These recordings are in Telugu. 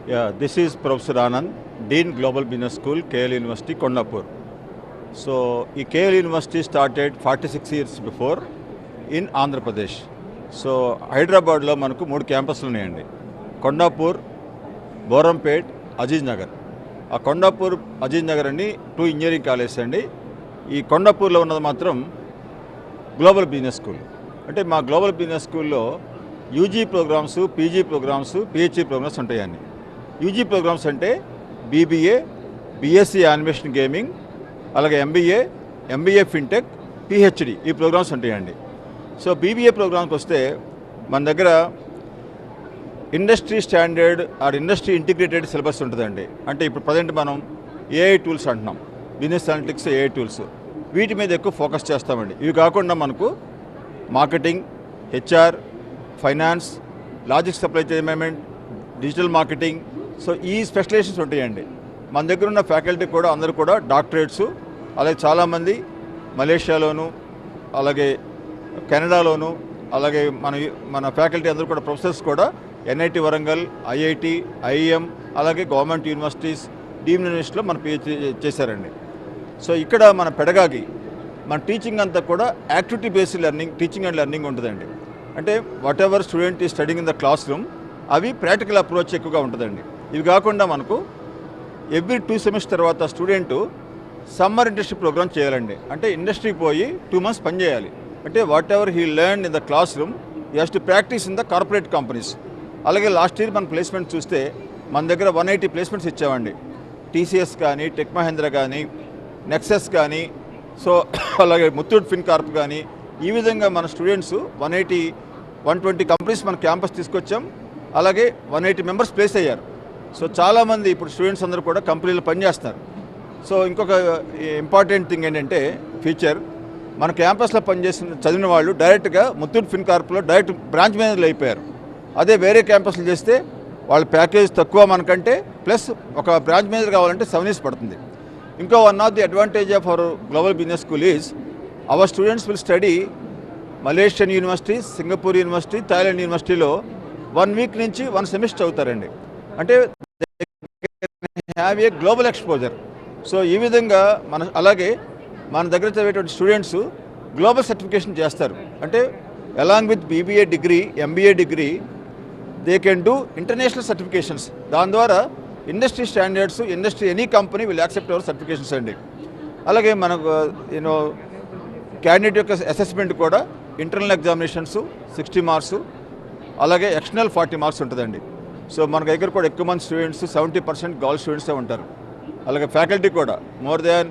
Yeah, this is Professor Anand, Dean Global Business School, KL University, Kondapur. So, KL University started 46 years before in Andhra Pradesh. So, హైదరాబాద్లో మనకు 3 క్యాంపస్లు ఉన్నాయండి. కొండాపూర్, బోరంపేట్, అజీజ్ నగర్. ఆ కొండాపూర్, అజీజ్ నగర్ అని 2 ఇంజనీరింగ్ కాలేజెస్ అండి. ఈ కొండాపూర్లో ఉన్నది మాత్రం గ్లోబల్ బిజినెస్ స్కూల్. అంటే మా గ్లోబల్ బిజినెస్ స్కూల్లో UG programmes, PG programmes, PhD programmes ఉంటాయండి. యూజీ ప్రోగ్రామ్స్ అంటే బీబీఏ, బీఎస్సీ యానిమేషన్ గేమింగ్, అలాగే ఎంబీఏ ఫిన్టెక్, పిహెచ్డి ఈ ప్రోగ్రామ్స్ ఉంటాయండి. సో బీబీఏ ప్రోగ్రామ్కి వస్తే మన దగ్గర industry standard or industry integrated syllabus ఉంటుందండి. అంటే ఇప్పుడు ప్రజెంట్ మనం ఏఐ టూల్స్ అంటున్నాం, బిజినెస్ అనలిటిక్స్, ఏఐ టూల్స్, వీటి మీద ఎక్కువ ఫోకస్ చేస్తామండి. ఇవి కాకుండా మనకు marketing, HR, finance, logistics, supply chain management, digital marketing, so ఈ స్పెషలైజేషన్స్ ఉంటాయండి. మన దగ్గర ఉన్న ఫ్యాకల్టీ కూడా అందరూ కూడా డాక్టరేట్స్, అలాగే చాలామంది మలేషియాలోను, అలాగే కెనడాలోను, అలాగే మన ఫ్యాకల్టీ అందరూ కూడా ప్రొఫెసర్స్ కూడా ఎన్ఐటి వరంగల్, ఐఐటి, ఐఎం, అలాగే గవర్నమెంట్ యూనివర్సిటీస్, డీమ్డ్ యూనివర్సిటీలో మన పిహెచ్డి చేశారండి. సో ఇక్కడ మన పెడగాగి, మన టీచింగ్ అంతా కూడా activity based learning, teaching and learning ఉంటుందండి. అంటే వాట్ ఎవర్ స్టూడెంట్ ఈ studying in the class room, అవి ప్రాక్టికల్ అప్రోచ్ ఎక్కువగా ఉంటుందండి. ఇవి కాకుండా మనకు ఎవ్రీ 2 సెమిస్టర్ తర్వాత స్టూడెంటు సమ్మర్ ఇంటర్న్షిప్ ప్రోగ్రామ్ చేయాలండి. అంటే ఇండస్ట్రీకి పోయి 2 months పని చేయాలి. అంటే what ever he learn in the class room he has to practice in the corporate companies. అలాగే లాస్ట్ ఇయర్ మన ప్లేస్మెంట్ చూస్తే మన దగ్గర 180 ప్లేస్మెంట్స్ ఇచ్చామండి. టీసీఎస్ కానీ, టెక్ మహేంద్ర కానీ, నెక్సెస్ కానీ, సో అలాగే ముత్తూట్ ఫిన్ కార్ప్ కానీ, ఈ విధంగా మన స్టూడెంట్స్ 120 కంపెనీస్ మన క్యాంపస్ తీసుకొచ్చాం. అలాగే 180 మెంబర్స్ ప్లేస్ అయ్యారు. సో చాలామంది ఇప్పుడు స్టూడెంట్స్ అందరూ కూడా కంపెనీలో పనిచేస్తున్నారు. సో ఇంకొక ఇంపార్టెంట్ థింగ్ ఏంటంటే ఫీచర్, మన క్యాంపస్లో చదివిన వాళ్ళు డైరెక్ట్గా ముత్తూట్ ఫిన్ కార్ప్లో డైరెక్ట్ బ్రాంచ్ మేనేజర్లు అయిపోయారు. అదే వేరే క్యాంపస్లు చేస్తే వాళ్ళ ప్యాకేజ్ తక్కువ మనకంటే, ప్లస్ ఒక బ్రాంచ్ మేనేజర్ కావాలంటే 7 years పడుతుంది. ఇంకో one of the advantage of hour global business school is our students will study Malaysian university, Singapore university, Thailand యూనివర్సిటీలో 1 week నుంచి 1 semester అవుతారండి. అంటే have a global exposure. So ఈ విధంగా అలాగే మన దగ్గర చదివేటువంటి స్టూడెంట్స్ గ్లోబల్ సర్టిఫికేషన్ చేస్తారు. అంటే along with BBA degree, MBA degree, they can do international certifications. దాని ద్వారా industry standards, industry any company will accept our certifications అండి. అలాగే మనకు క్యాండిడేట్ యొక్క అసెస్మెంట్ కూడా ఇంటర్నల్ ఎగ్జామినేషన్స్ 60 marks, అలాగే ఎక్స్టర్నల్ 40 marks ఉంటుందండి. సో మన దగ్గర కూడా ఎక్కువ మంది స్టూడెంట్స్ 70% గర్ల్ స్టూడెంట్సే ఉంటారు. అలాగే ఫ్యాకల్టీ కూడా more than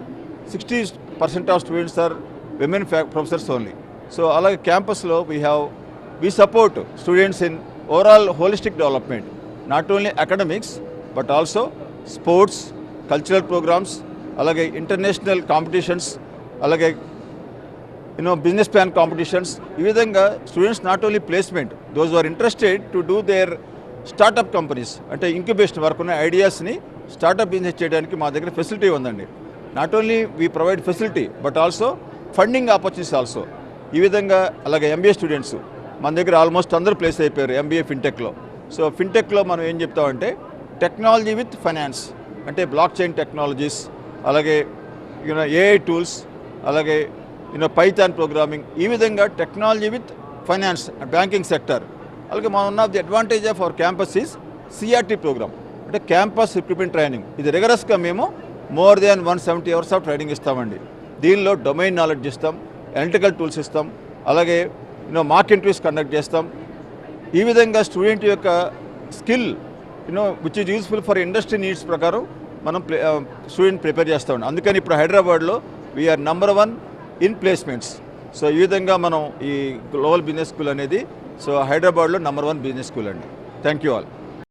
60% of students are women professors only. So అలాగే క్యాంపస్లో we support students in overall holistic development, not only academics but also sports, cultural programmes, అలాగే ఇంటర్నేషనల్ కాంపిటీషన్స్, అలాగే బిజినెస్ ప్లాన్ కాంపిటీషన్స్. ఈ విధంగా students not only placement, those are interested to do their startup companies, అంటే ఇంక్యుబేషన్ వరకు ఉన్న ఐడియాస్ని స్టార్టప్ బిజినెస్ చేయడానికి మా దగ్గర ఫెసిలిటీ ఉందండి. Not only we provide facility but also funding opportunities also. ఈ విధంగా అలాగే ఎంబీఏ స్టూడెంట్స్ మన దగ్గర ఆల్మోస్ట్ అందరూ ప్లేస్ అయిపోయారు ఎంబీఏ ఫిన్టెక్లో. సో ఫిన్టెక్లో మనం ఏం చెప్తామంటే టెక్నాలజీ విత్ ఫైనాన్స్, అంటే బ్లాక్ చైన్ టెక్నాలజీస్, అలాగే ఏఐ టూల్స్, అలాగే పైథాన్ ప్రోగ్రామింగ్, ఈ విధంగా technology with finance, banking sector. అలాగే one of the advantage of our campus is CRT programme, అంటే క్యాంపస్ రిక్రూట్మెంట్ ట్రైనింగ్. ఇది రెగరస్గా మేము more than 170 hours of training ఇస్తామండి. దీనిలో డొమైన్ నాలెడ్జ్ ఇస్తాం, ఎలక్ట్రికల్ టూల్స్ ఇస్తాం, అలాగే మాక్ ఇంటర్వ్యూస్ కండక్ట్ చేస్తాం. ఈ విధంగా స్టూడెంట్ యొక్క skill which is useful for industry needs ప్రకారం మనం స్టూడెంట్ ప్రిపేర్ చేస్తామండి. అందుకని ఇప్పుడు హైదరాబాద్లో we are number 1 in placements. So ఈ విధంగా మనం ఈ గ్లోబల్ బిజినెస్ స్కూల్ అనేది, సో హైదరాబాద్లో నంబర్ 1 బిజినెస్ స్కూల్ అండి. Thank you all.